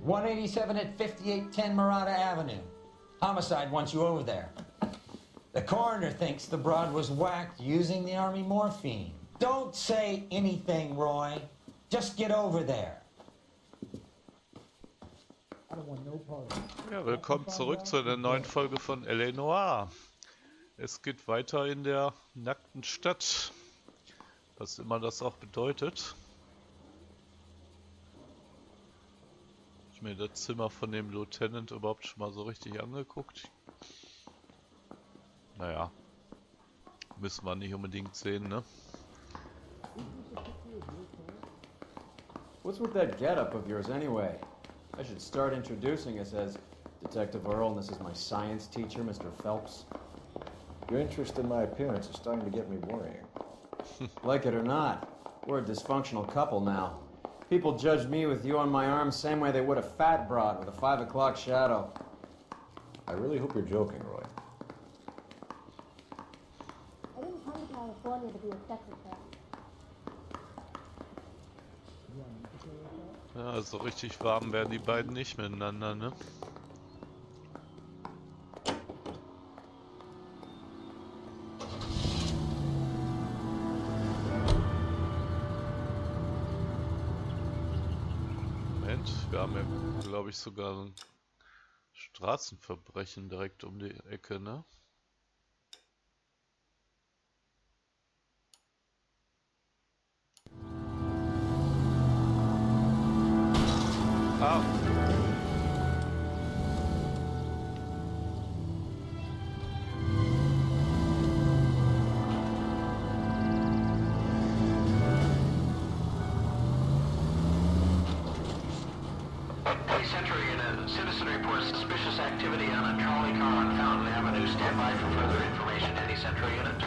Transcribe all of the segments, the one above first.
187 at 5810 Murata Avenue. Homicide wants you over there. The coroner thinks the broad was whacked using the army morphine. Don't say anything, Roy. Just get over there. Ja, willkommen zurück zu einer neuen Folge von LA Noire. Es geht weiter in der nackten Stadt. Was immer das auch bedeutet. Ich mir das Zimmer von dem Lieutenant überhaupt schon mal so richtig angeguckt. Naja, müssen wir nicht unbedingt sehen, ne? What's with that getup of yours anyway? I should start introducing us as Detective Earl, and this is my science teacher, Mr. Phelps. Your interest in my appearance is starting to get me worrying. Like it or not, we're a dysfunctional couple now. People judge me with you on my arm same way they would a fat broad with a 5 o'clock shadow. I really hope you're joking, Roy. I didn't come to California to be a secretary. Ja, also richtig warm werden die beiden nicht miteinander, ne? Moment, wir haben ja, glaube ich, sogar ein Straßenverbrechen direkt um die Ecke, ne? Ah. Century in a citizen reports suspicious activity on a trolley car on Fountain Avenue. Stand by for further information. Any Century unit.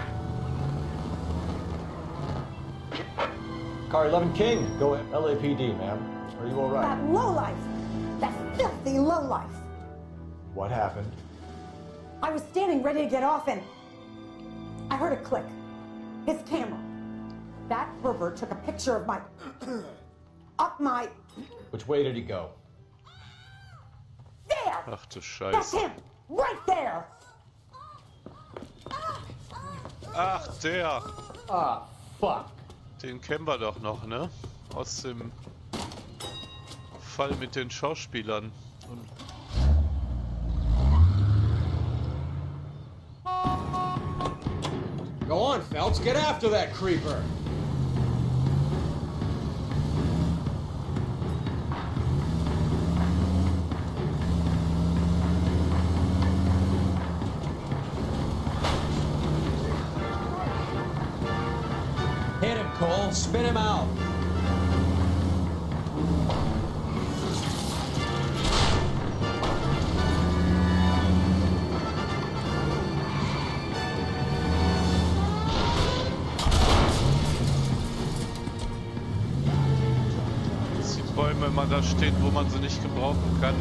Car 11 King, go ahead. LAPD, ma'am. Are you all right? That lowlife! That filthy lowlife! What happened? I was standing ready to get off and I heard a click. His camera. That pervert took a picture of my... up my... Which way did he go? There! Ach du That's Scheiße. him! Right there! Ach, der! Ah, fuck. Den kennen wir doch noch, ne? Aus dem Fall mit den Schauspielern. Und Go on, Phelps, get after that creeper! Hit him, Cole. Spin him out. dass die Bäume immer da stehen, wo man sie nicht gebrauchen kann.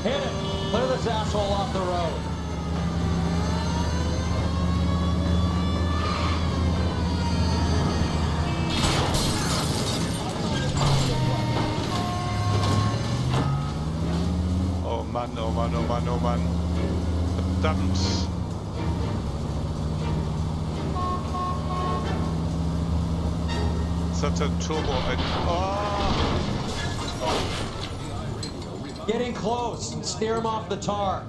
Hit him. Clear this asshole off the road. Oh Mann, oh Mann, oh Mann, oh Mann. Verdammt. Jetzt hat der Turbo ein... Get in close and steer him off the tar.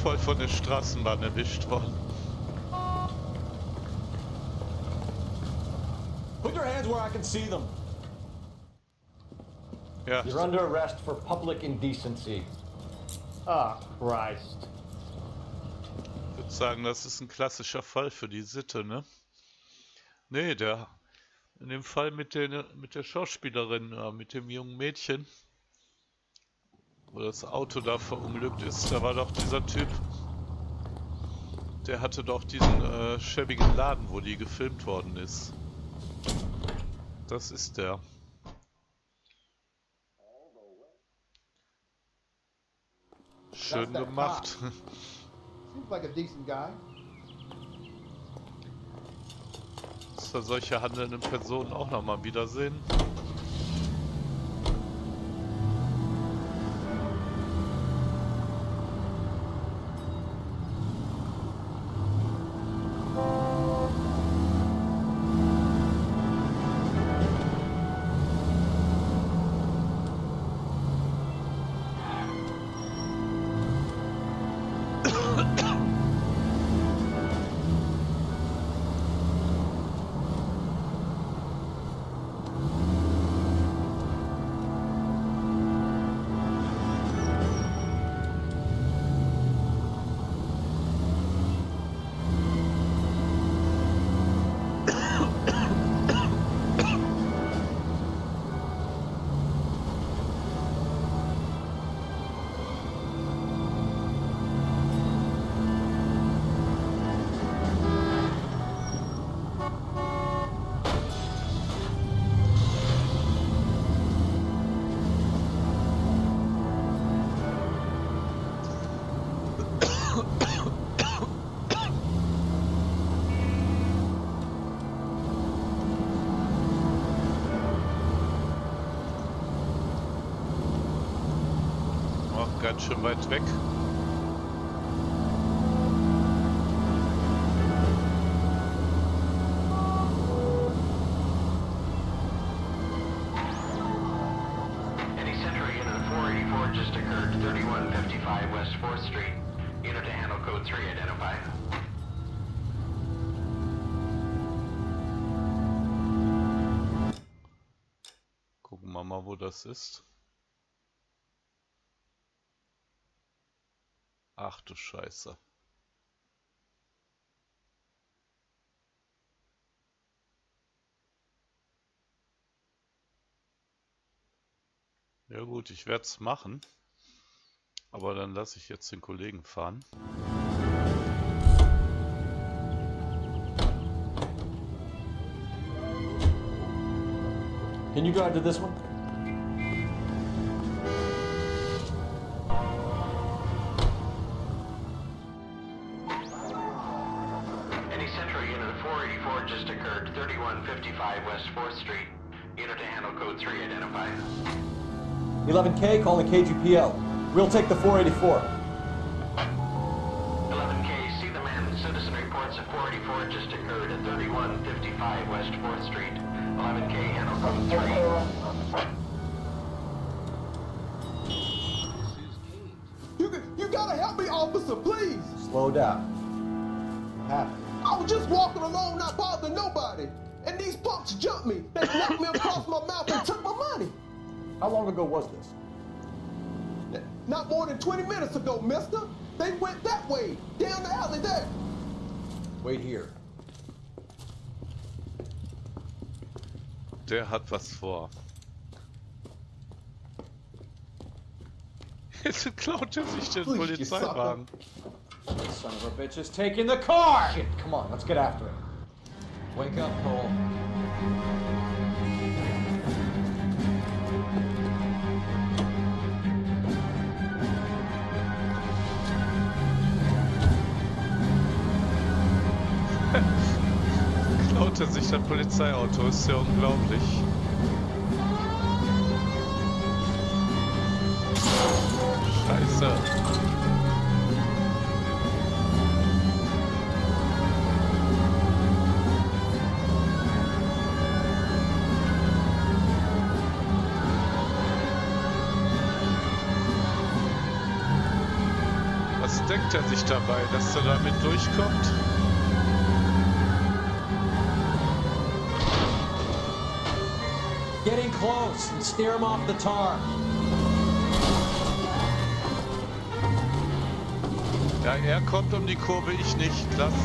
Voll von der Straßenbahn erwischt worden. Put your hands where I can see them. Ja. You're under arrest for public indecency. Ah, Christ. Ich würde sagen, das ist ein klassischer Fall für die Sitte, ne? Nee, in dem Fall mit der Schauspielerin, mit dem jungen Mädchen, wo das Auto da verunglückt ist, da war doch dieser Typ, der hatte doch diesen schäbigen Laden, wo die gefilmt worden ist. Das ist der. Schön gemacht. Seems like a decent guy. Dass wir solche handelnden Personen auch nochmal wiedersehen. Ganz schön weit weg. Any Century Unit 484 just occurred, 3155 West 4th Street. Unit to handle code 3 identified. Gucken wir mal, wo das ist. Ach du Scheiße. Ja gut, ich werde es machen. Aber dann lasse ich jetzt den Kollegen fahren. Can you go out to this one? Any Century Unit 484 just occurred, 3155 West 4th Street. Unit to handle code 3 identified. 11K, calling KGPL. We'll take the 484. 11K, see the man. Citizen reports a 484 just occurred at 3155 West 4th Street. 11K, handle code 3. You gotta help me, officer, please. Slow down. What happened? I was just walking along, not bothering nobody. And these punks jumped me. They knocked me across my mouth and took my money. How long ago was this? Not more than 20 minutes ago, mister. They went that way, down the alley there. Wait here. Der hat was vor. Jetzt klaut er sich den Polizeiwagen. Son of a bitch is taking the car! Shit, come on, let's get after him. Wake up, Cole. Klaut er sich das Polizeiauto, ist ja unglaublich. Scheiße. Was denkt er sich dabei, dass er damit durchkommt? Getting close and steer him off the tar. Ja, er kommt um die Kurve, ich nicht. Klasse.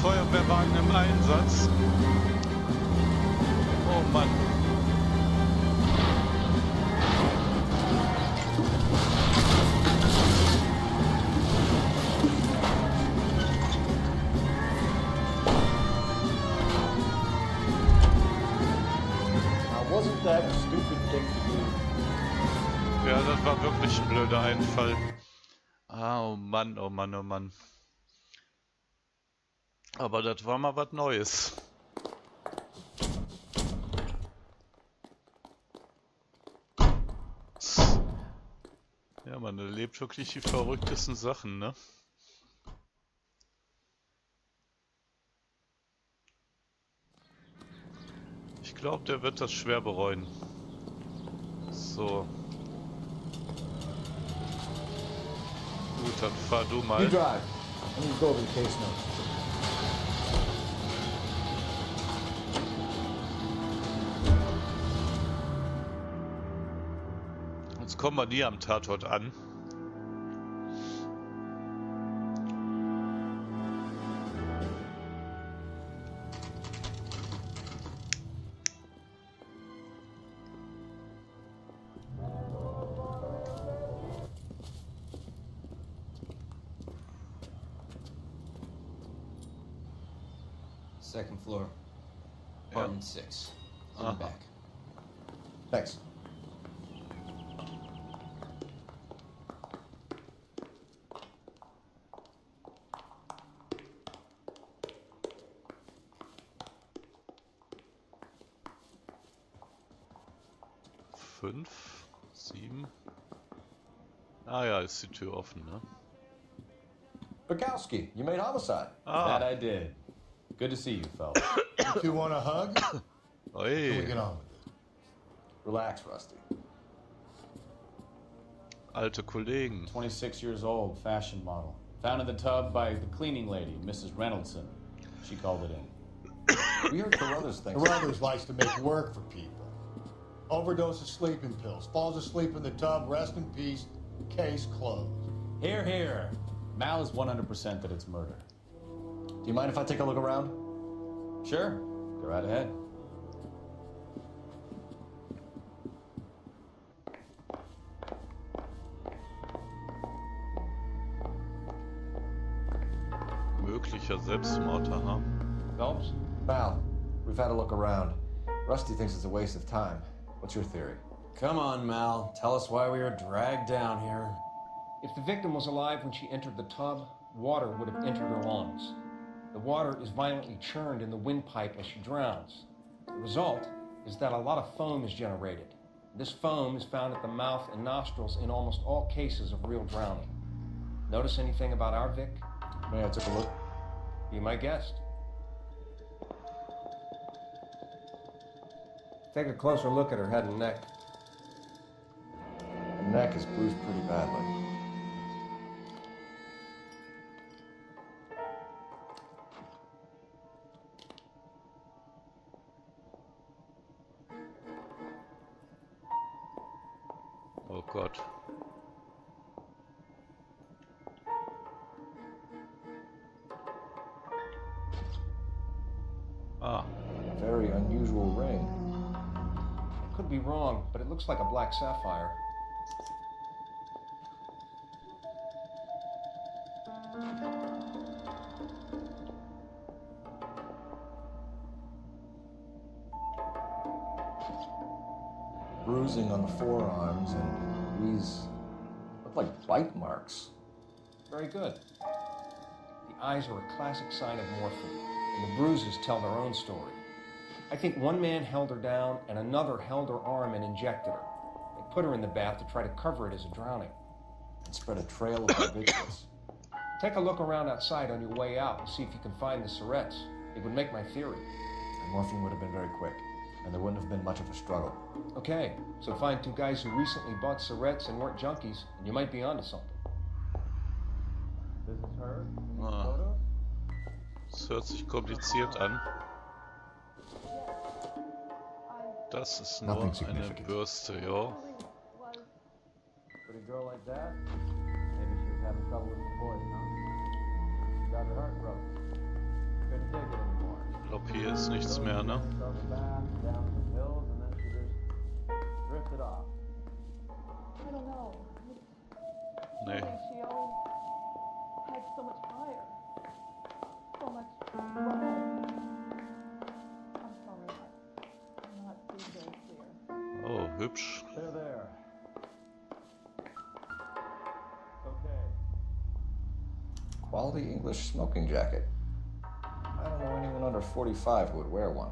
Feuerwehrwagen im Einsatz. Oh Mann. Now, wasn't that a stupid thing to do? Ja, das war wirklich ein blöder Einfall. Ah, oh Mann, oh Mann, oh Mann. Aber das war mal was Neues. Ja, man erlebt wirklich die verrücktesten Sachen, ne? Ich glaube, der wird das schwer bereuen. So. Gut, dann fahr du mal. You drive. I'm gonna go over the case notes. Jetzt kommen wir nie am Tatort an. Second floor. Apartment 6. In the back. Thanks. Fünf, 7. Ah ja, ist die Tür offen, ne? Bukowski, you made homicide. Ah. That I did. Good to see you, Phelps. You two want a hug? Can we Oi, get on with it? Relax, Rusty. alte Kollegen. 26 years old, fashion model. Found in the tub by the cleaning lady, Mrs. Reynoldson. She called it in. We heard Carruthers things. Carruthers likes to make work for people. Overdose of sleeping pills. Falls asleep in the tub. Rest in peace. Case closed. Here, here. Mal is 100% that it's murder. Do you mind if I take a look around? Sure. Go right ahead. Möglicher Selbstmord, aha. Phelps? Mal, we've had a look around. Rusty thinks it's a waste of time. What's your theory? Come on, Mal. Tell us why we were dragged down here. If the victim was alive when she entered the tub, water would have entered her lungs. The water is violently churned in the windpipe as she drowns. The result is that a lot of foam is generated. This foam is found at the mouth and nostrils in almost all cases of real drowning. Notice anything about our Vic? May I take a look? Be my guest. Take a closer look at her head and neck. Her neck is bruised pretty badly. Oh Gott. Ah. Very unusual ring. I could be wrong, but it looks like a black sapphire. Bruising on the forearms, and these look like bite marks. Very good. The eyes are a classic sign of morphine, and the bruises tell their own story. I think one man held her down and another held her arm and injected her. They put her in the bath to try to cover it as a drowning. And spread a trail of habituals. Take a look around outside on your way out and see if you can find the Surretts. It would make my theory. And morphine would have been very quick, and there wouldn't have been much of a struggle. Okay, so find two guys who recently bought cigarettes and weren't junkies, and you might be onto something. This is her? Ah. Das hört sich kompliziert an. Das ist nur eine Bürste, ja. Pretty girl like that? Maybe she was having trouble with the boys, huh? She got her heart broken. Couldn't take it anymore. Ich glaube, hier ist nichts mehr, ne? Down some hills, and then she just drifted off. I don't know. Nee. She always had so much fire. So much drive. I'm sorry. I'm not being very clear. Oh, hübsch. There. Okay. Quality English smoking jacket. I don't know anyone under 45 who would wear one.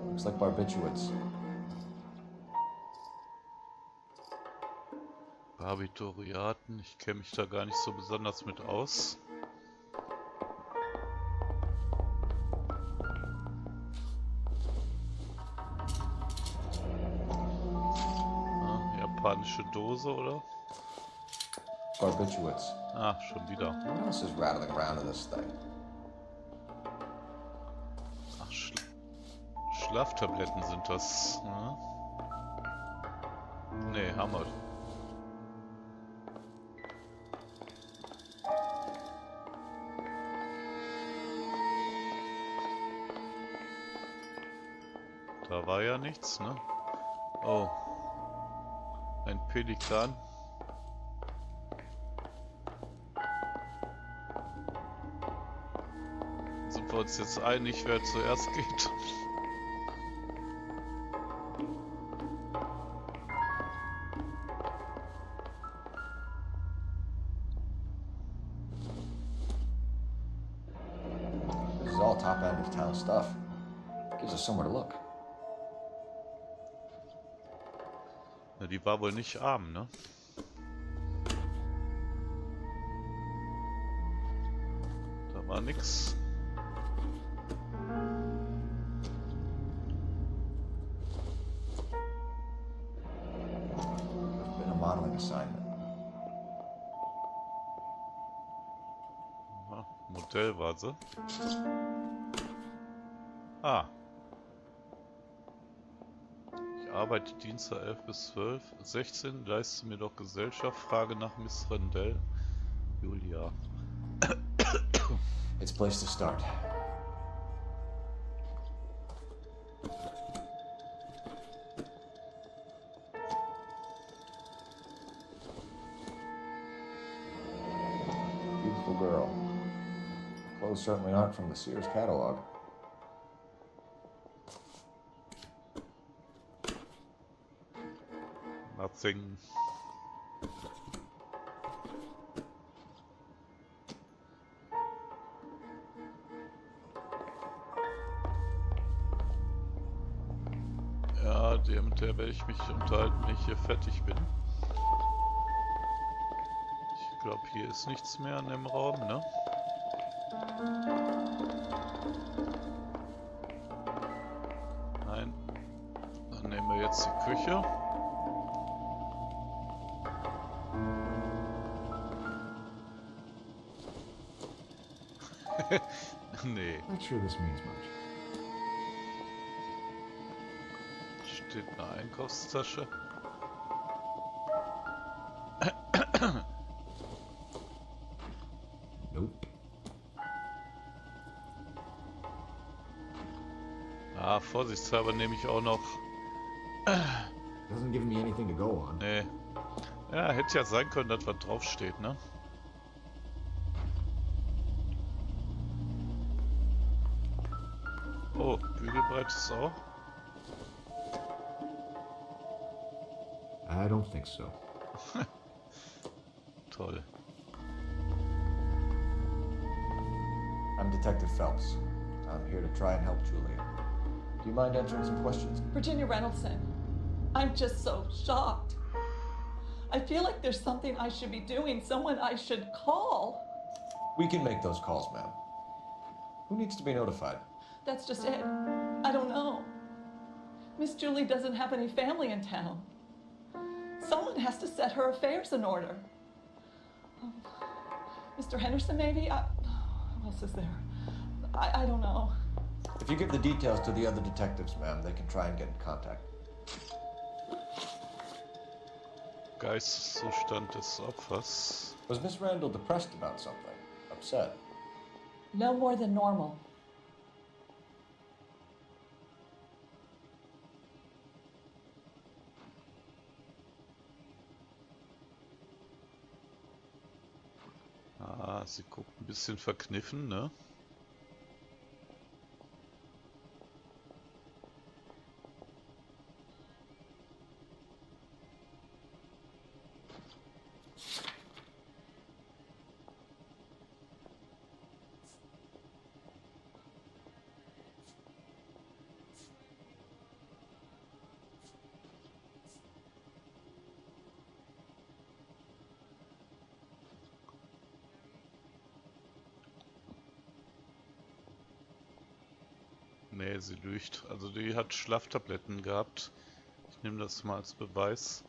Looks like barbiturates. Barbituriaten, ich kenne mich da gar nicht so besonders mit aus. Japanische Dose, oder? Barbiturates. Ah, schon wieder. What else is rattling around in this thing? Ach, Schlaftabletten sind das. Ne? Nee, Hammer. Da war ja nichts, ne? Oh. Ein Pelikan. Sind wir uns jetzt einig, wer zuerst geht? This is all top end of town stuff. Gives us somewhere to look. Na, die war wohl nicht arm, ne? Da war nix. Been a modeling assignment. Aha, Modell war sie. Ah. Arbeite Dienstag 11 bis 12, 16, leiste mir doch Gesellschaft, Frage nach Miss Rendell, Julia. It's a place to start. Beautiful girl. Clothes certainly aren't from the Sears catalog. Nothing. Ja, mit der werde ich mich unterhalten, wenn ich hier fertig bin. Ich glaube, hier ist nichts mehr in dem Raum, ne? Nein. Dann nehmen wir jetzt die Küche. Nee. Not sure this means much. Steht eine Einkaufstasche. Nope. Ah, vorsichtshalber nehme ich auch noch. Doesn't give me anything to go on. Nee. Ja, hätte ja sein können, dass was draufsteht, ne? Oh, Bügelbrett ist auch. I don't think so. Toll. I'm Detective Phelps. I'm here to try and help Julia. Do you mind answering some questions? Virginia Reynoldson, I'm just so shocked. I feel like there's something I should be doing, someone I should call. We can make those calls, ma'am. Who needs to be notified? That's just it. I don't know. Miss Julie doesn't have any family in town. Someone has to set her affairs in order. Mr. Henderson, maybe? Who else is there? I don't know. If you give the details to the other detectives, ma'am, they can try and get in contact. Geisteszustand des Opfers. Was Miss Randall depressed about something? Upset? No more than normal. Ah, sie guckt ein bisschen verkniffen, ne? Nee, sie lügt. Also die hat Schlaftabletten gehabt. Ich nehme das mal als Beweis.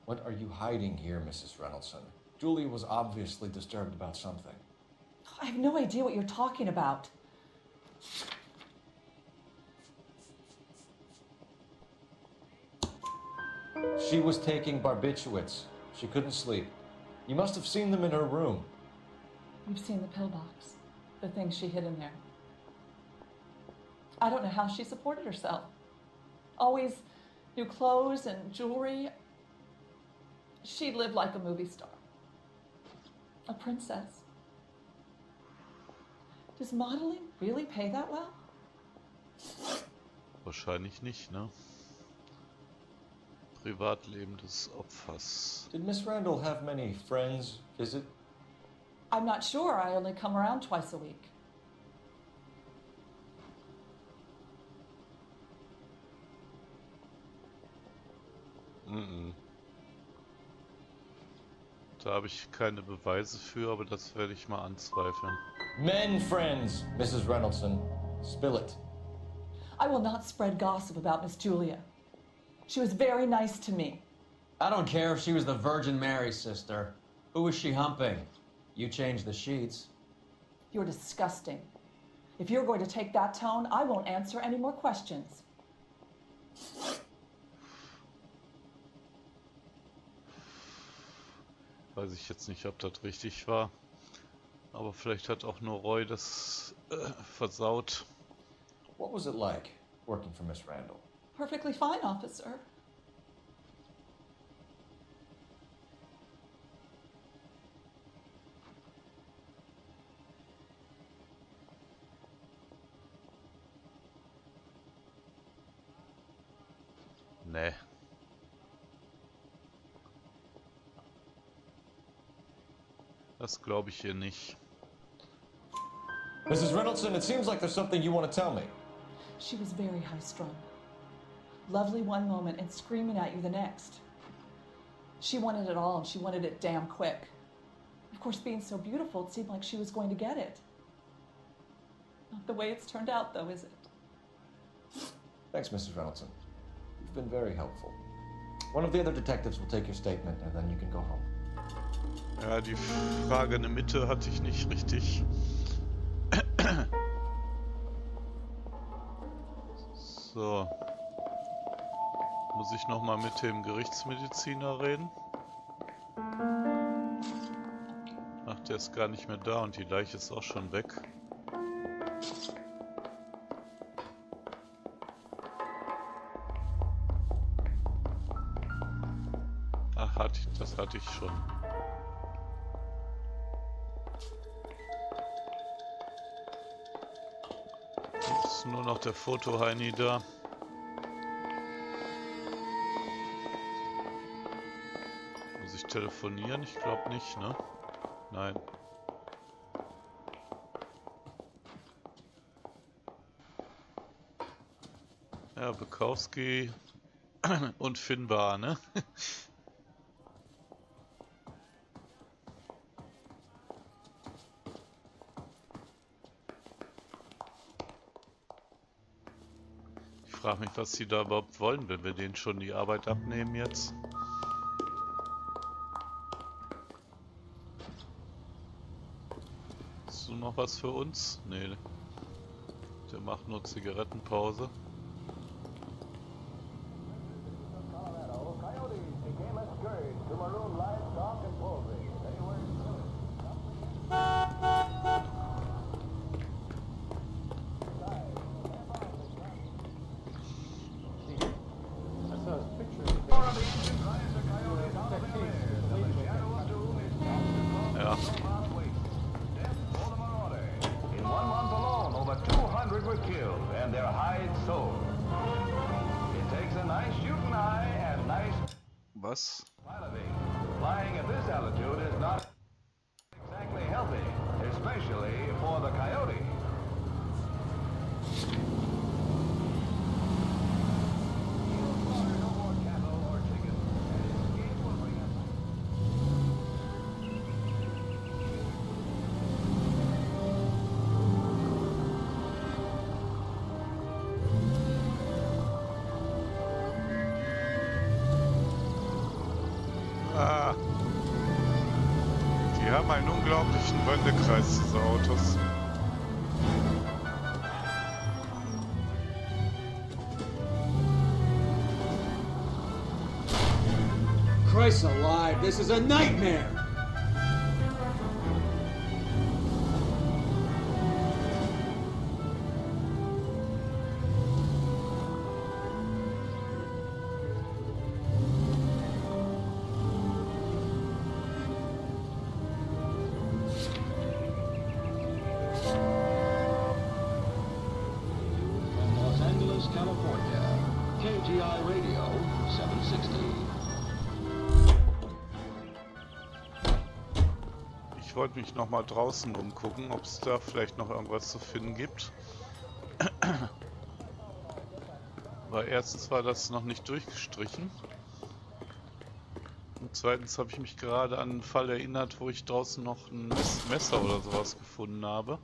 What are you hiding here, Mrs. Reynoldson? Julie was obviously disturbed about something. I have no idea what you're talking about. She was taking barbiturates. She couldn't sleep. You must have seen them in her room. You've seen the pillbox, the things she hid in there. I don't know how she supported herself. Always new clothes and jewelry. She lived like a movie star. A princess. Does modeling really pay that well? Wahrscheinlich nicht, ne? Privatleben des Opfers. Did Miss Randall have many friends visit? I'm not sure. I only come around twice a week. Da habe ich keine Beweise für, aber das werde ich mal anzweifeln. Men friends, Mrs. Reynoldson. Spill it. I will not spread gossip about Miss Julia. She was very nice to me. I don't care if she was the Virgin Mary's sister. Who was she humping? You changed the sheets. You're disgusting. If you're going to take that tone, I won't answer any more questions. Weiß ich jetzt nicht, ob das richtig war. Aber vielleicht hat auch nur Roy das versaut. What was it like working for Miss Randall? Perfectly fine, officer. Nee. Das glaube ich hier nicht. Mrs. Reynoldson, it seems like there's something you want to tell me. She was very high-strung. Lovely one moment and screaming at you the next. She wanted it all, and she wanted it damn quick. Of course, being so beautiful, it seemed like she was going to get it. Not the way it's turned out, though, is it? Thanks, Mrs. Reynoldson. You've been very helpful. One of the other detectives will take your statement, and then you can go home. Ja, die Frage in der Mitte hatte ich nicht richtig. So. Muss ich nochmal mit dem Gerichtsmediziner reden? Ach, der ist gar nicht mehr da und die Leiche ist auch schon weg. Ach, das hatte ich schon. Jetzt ist nur noch der Foto-Heini da. Muss ich telefonieren? Ich glaube nicht, ne? Nein. Ja, Bukowski unfindbar, ne? Ich frage mich, was sie da überhaupt wollen, wenn wir denen schon die Arbeit abnehmen jetzt. Hast du noch was für uns? Nee. Der macht nur Zigarettenpause. Ja. In 1 month alone, over 200 were killed and their hides sold. It takes a nice shooting eye and nice Was? piloting. Flying at this altitude is not exactly healthy, especially for the coyote. No more cattle or chickens, and his escape will bring us. Ah. Die haben einen unglaublichen Wendekreis, diese Autos. Christ alive, this is a nightmare! From Los Angeles, California, KGI Radio 760. Ich wollte mich noch mal draußen umgucken, ob es da vielleicht noch irgendwas zu finden gibt. Weil erstens war das noch nicht durchgestrichen. Und zweitens habe ich mich gerade an einen Fall erinnert, wo ich draußen noch ein Messer oder sowas gefunden habe.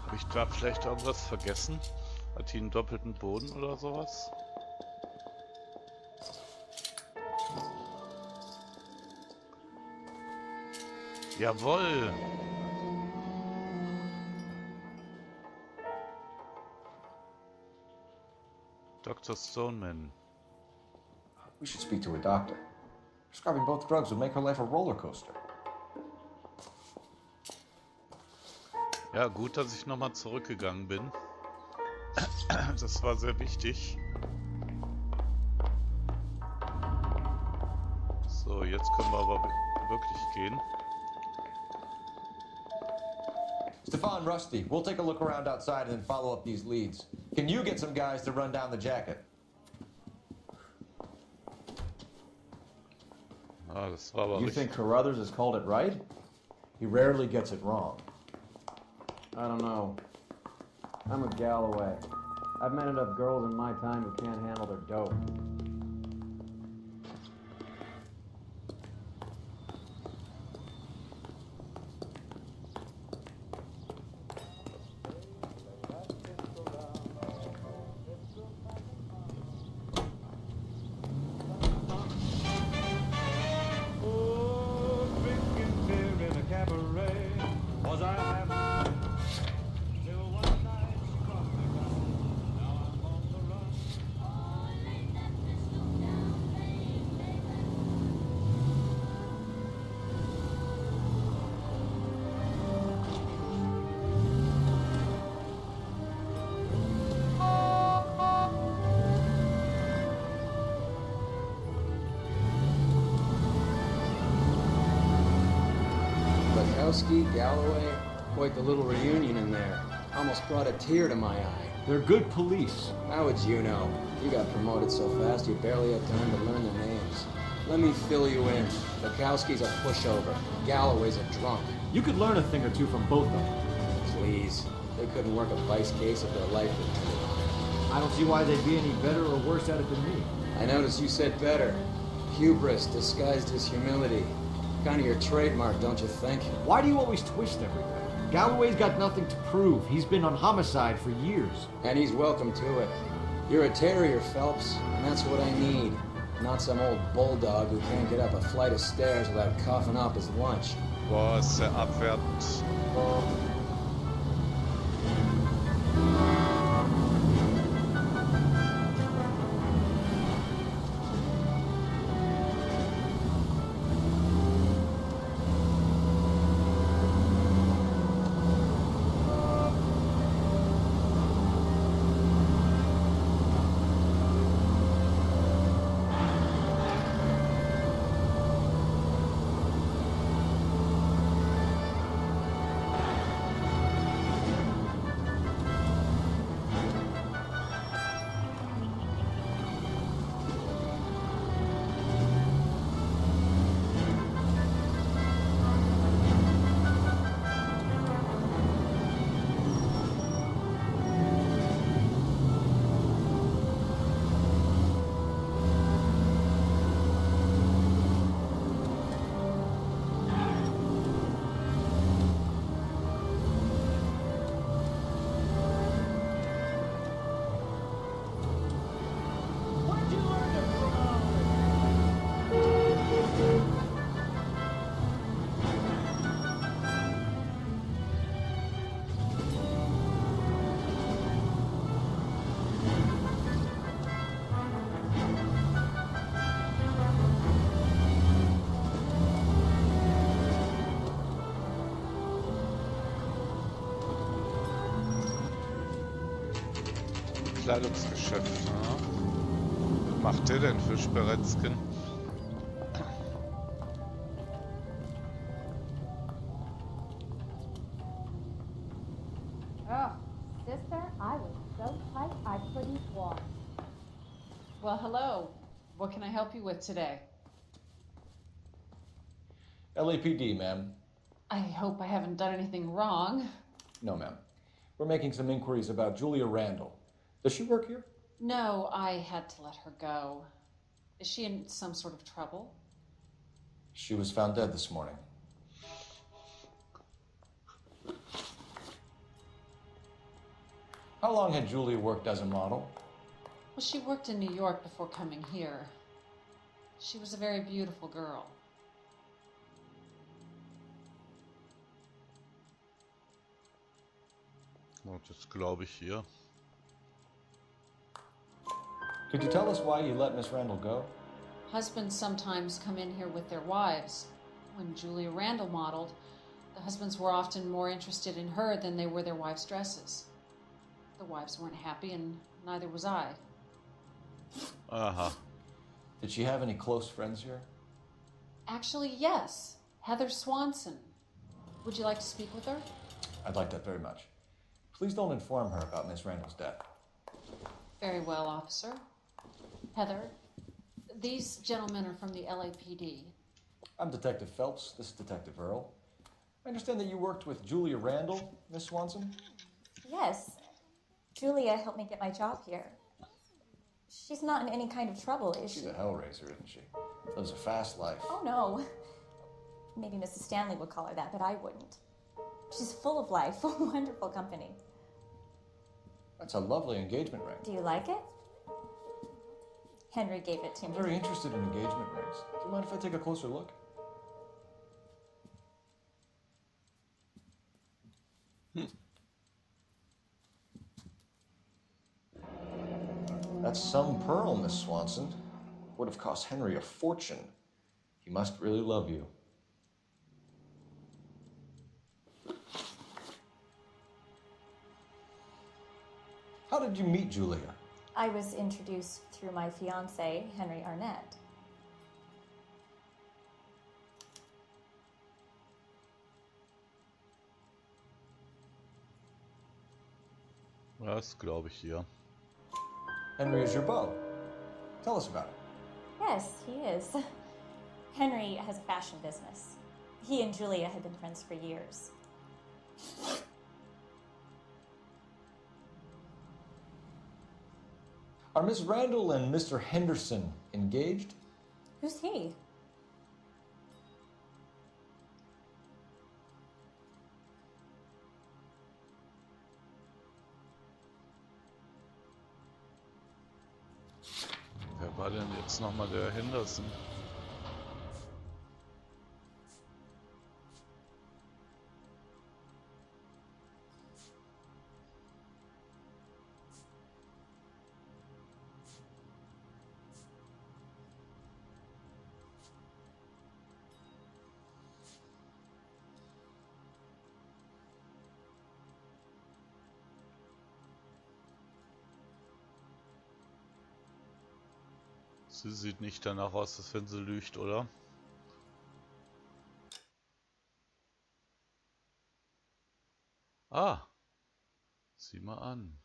Habe ich da vielleicht irgendwas vergessen? Hat die einen doppelten Boden oder sowas? Jawohl! Dr. Stoneman. We should speak to a doctor. Prescribing both drugs would make her life a roller coaster. Ja, gut, dass ich nochmal zurückgegangen bin. Das war sehr wichtig. So, jetzt können wir aber wirklich gehen. Stefan, Rusty, we'll take a look around outside and then follow up these leads. Can you get some guys to run down the jacket? Ah, das war aber You richtig. think Carruthers has called it right? He rarely gets it wrong. I don't know. I'm a Galloway. I've met enough girls in my time who can't handle their dope. Bukowski, Galloway, quite the little reunion in there. Almost brought a tear to my eye. They're good police. How would you know? You got promoted so fast you barely had time to learn their names. Let me fill you in. Bukowski's a pushover. Galloway's a drunk. You could learn a thing or two from both of them. Please. They couldn't work a vice case if their life depended on it. I don't see why they'd be any better or worse at it than me. I noticed you said better. Hubris disguised as humility. Kind of your trademark, don't you think? Why do you always twist everything? Galloway's got nothing to prove. He's been on homicide for years. And he's welcome to it. You're a terrier, Phelps, and that's what I need. Not some old bulldog who can't get up a flight of stairs without coughing up his lunch. Boah, ist sehr abwertend. Kleidungsgeschäft. Ja. Was macht der denn für Sperretzken? Oh, sister, I was so tight I couldn't walk. Well, hello. What can I help you with today? LAPD, ma'am. I hope I haven't done anything wrong. No, ma'am. We're making some inquiries about Julia Randall. Does she work here? No, I had to let her go. Is she in some sort of trouble? She was found dead this morning. How long had Julia worked as a model? Well, she worked in New York before coming here. She was a very beautiful girl. Oh, das glaube ich hier. Could you tell us why you let Miss Randall go? Husbands sometimes come in here with their wives. When Julia Randall modeled, the husbands were often more interested in her than they were their wives' dresses. The wives weren't happy, and neither was I. Uh-huh. Did she have any close friends here? Actually, yes. Heather Swanson. Would you like to speak with her? I'd like that very much. Please don't inform her about Miss Randall's death. Very well, officer. Heather, these gentlemen are from the LAPD. I'm Detective Phelps. This is Detective Earl. I understand that you worked with Julia Randall, Miss Swanson? Yes. Julia helped me get my job here. She's not in any kind of trouble, is she? She's a hellraiser, isn't she? Lives a fast life. Oh, no. Maybe Mrs. Stanley would call her that, but I wouldn't. She's full of life, a wonderful company. That's a lovely engagement ring. Do you like it? Henry gave it to me. I'm very interested in engagement rings. Do you mind if I take a closer look? That's some pearl, Miss Swanson. Would have cost Henry a fortune. He must really love you. How did you meet Julia? I was introduced through my fiancé, Henry Arnett. Das glaube ich dir. Henry is your beau. Tell us about it. Yes, he is. Henry has a fashion business. He and Julia have been friends for years. Are Miss Randall and Mr. Henderson engaged? Who's he? Wer war denn jetzt nochmal der Henderson? Sie sieht nicht danach aus, als wenn sie lügt, oder? Ah, sieh mal an.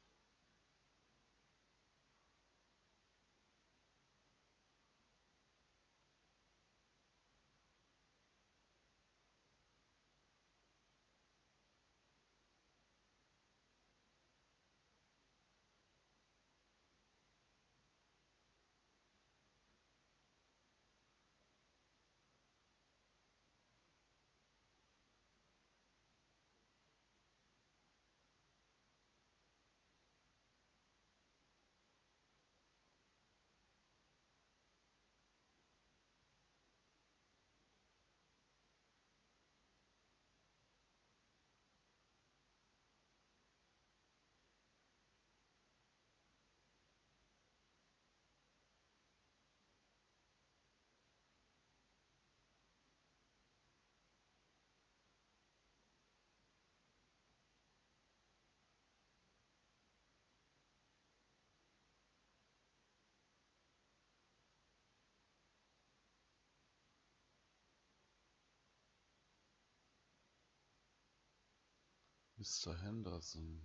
Mr. Henderson.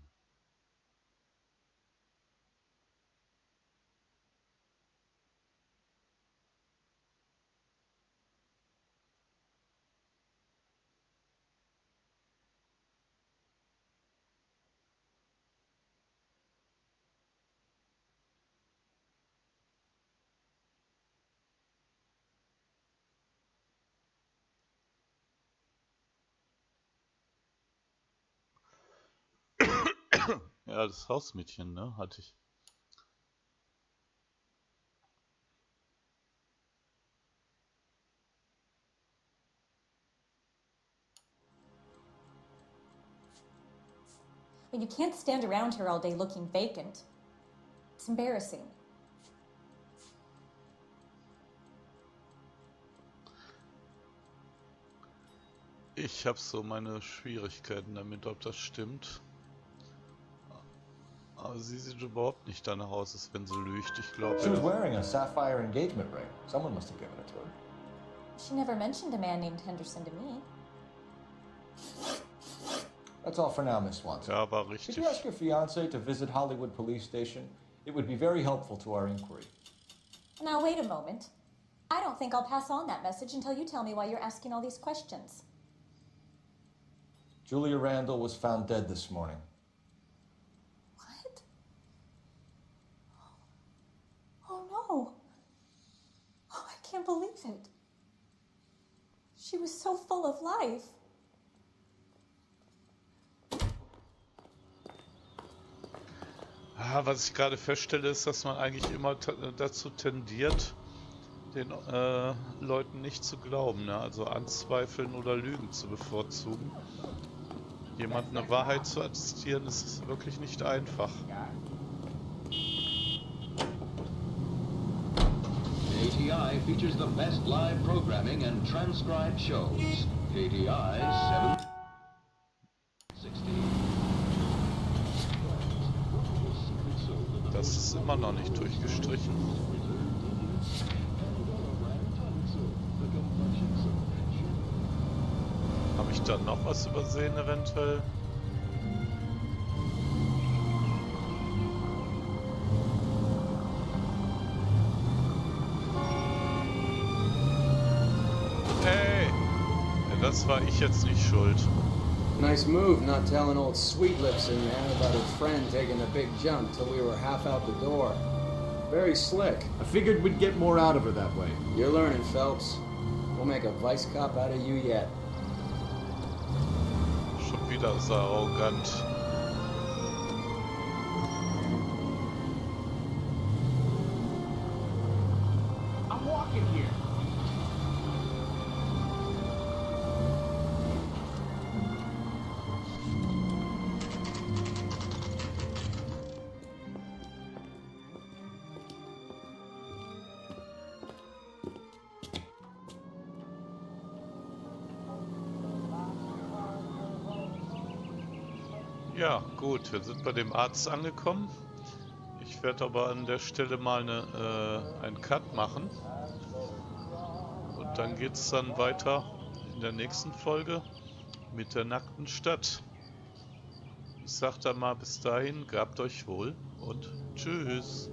Ja, das Hausmädchen, ne, hatte ich. But you can't stand around here all day looking vacant. It's embarrassing. Ich habe so meine Schwierigkeiten damit, ob das stimmt. Aber sie sieht überhaupt nicht danach aus, als wenn sie lügt. Ich glaube. She was wearing a sapphire engagement ring. Someone must have given it to her. She never mentioned a man named Henderson to me. That's all for now, Miss Swanson. Ja, war richtig. Could you ask your fiancé to visit Hollywood Police Station? It would be very helpful to our inquiry. Now, wait a moment. I don't think I'll pass on that message until you tell me why you're asking all these questions. Julia Randall was found dead this morning. What? Oh, no. Oh, I can't believe it. She was so full of life. Was ich gerade feststelle, ist, dass man eigentlich immer dazu tendiert, den Leuten nicht zu glauben, ne? Also anzweifeln oder Lügen zu bevorzugen. Jemand eine Wahrheit zu attestieren, ist wirklich nicht einfach. KTI features the best live programming and transcribed shows. KTI 760. Das ist immer noch nicht durchgestrichen. Habe ich da noch was übersehen eventuell? das war ich jetzt nicht schuld. Nice move not telling old Sweet Lips in there about her friend taking a big jump till we were half out the door. Very slick. I figured we'd get more out of her that way. You're learning, Phelps. We'll make a vice cop out of you yet. Schon wieder ist er arrogant. I'm walking here. Ja, gut, wir sind bei dem Arzt angekommen. Ich werde aber an der Stelle mal einen Cut machen. Und dann geht es dann weiter in der nächsten Folge mit der nackten Stadt. Ich sag dann mal bis dahin, gehabt euch wohl und tschüss.